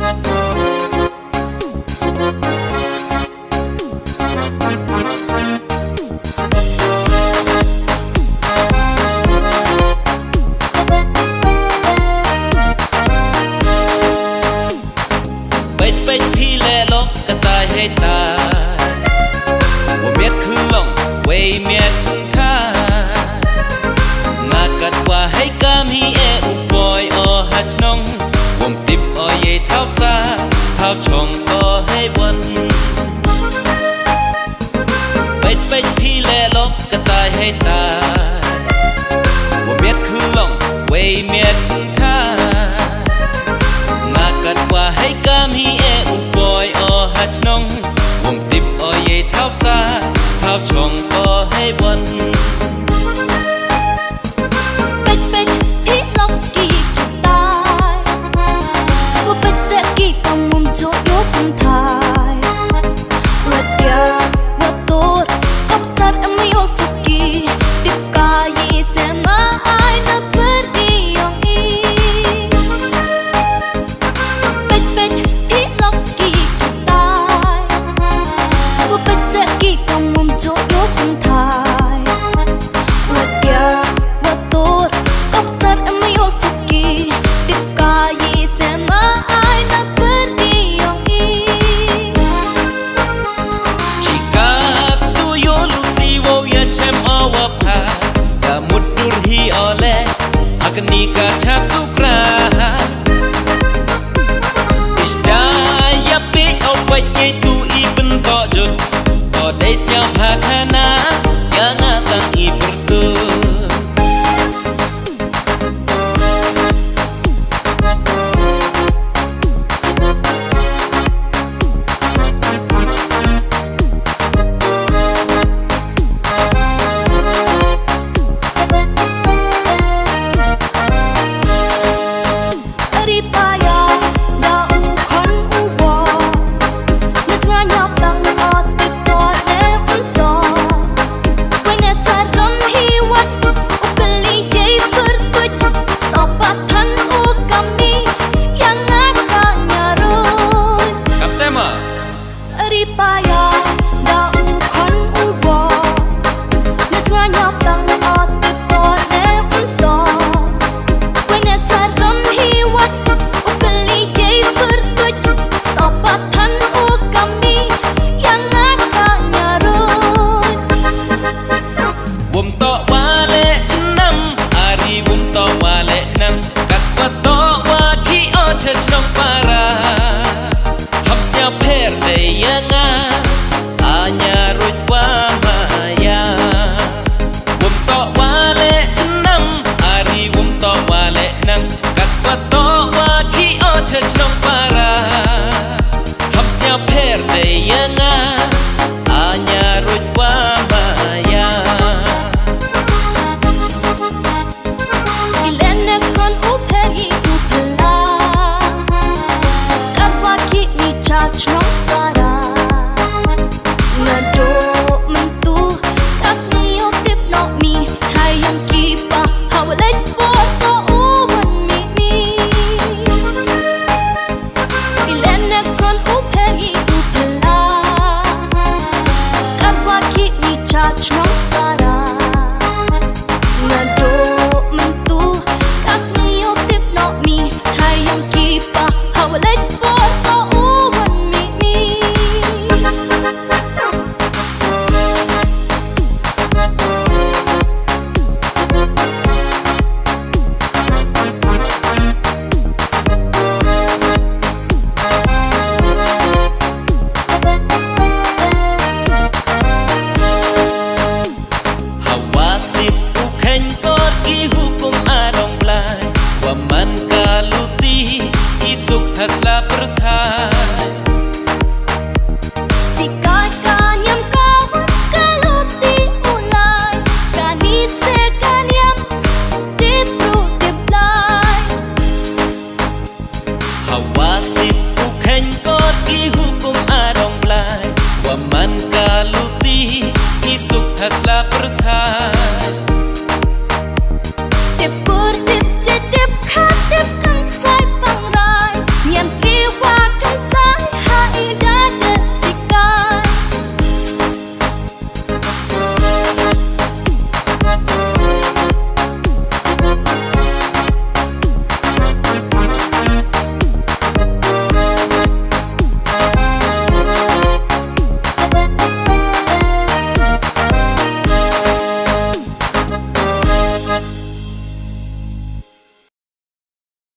เป็นพี่แลลกกระต่ายให้ตายว่าเมียดคือลงเวยเมียดค่างากัดว่าให้กามฮีเออุปอยอหัดน้องวมติบอเยเท้าซาเท้าชงอให้วันเป็นพี่แลลกกระต่ายให้ตายว่าเมียดคือลงเวยเมียดค่างากัดว่าให้กามฮีเออุปอยอหัดน้องวงติบอเยเท้าซาเท้าชงอให้วันเป็นพี่ลกกี่ตายว่าเป็นเจ๊กี่กำมุมโจยกคนไทยว่าเดียว่าตัวกับสัตว์ไม่ยกสุกี้ติดกายเสมาไอนับเปิดดีอย่างอีเป็นพี่ลกกี่ตายว่าเป็นเจ๊กี่กำมุมโจยกคนไทยว่าเดียว่าตัวกับสัตว์ไม่ยกสุกี้ติดกายเสมาไอนับเปิดดีอย่างอี Jika tu yo luti wo ya chem awapha da mudur hi ole agni ka cha sukra Ishda ya pe awaye tu ibn to jut to des nya bhakhana ya ngatang i bertu Ripaya da u khon u bo na nga nyap lang ot ti to em to when it's a ram hi wat u kali ye per put to pa than u kami yang ngaka nyarut Kaptema Ripaya da u khon u bo na nga nyap lang ot ti to em to when it's a ram hi wat u kali ye per put to pa than u kami yang ngaka nyarut Bum to wale chnam ari bum to wale khnam kat wa to wa ki o che chnam para hap snya pher de yanga anya rut wa maya Bum to wale chnam ari bum to wale khnam kat wa to wa ki o che chnam para hap snya pher de yanga anya rut wa maya Ilene kon u peri u pela Karwa ki ni chach no para Na do mentu kas ni o tip no mi Chayang ki pa hawalet po to u wan mi Ilene kon u peri u pela Karwa ki ni chach no para Na do mentu kas ni o tip no mi Chayang ki pa hawalet po to u wan mi Hawatip ukhen kot ki hukum adong blai Waman kaluti isuk hasla perthai Sikat kanyam kawan kaluti ulay Kanise kanyam tipru tiplay Hawatip ukhen kot ki hukum adong blai Waman kaluti isuk hasla perthai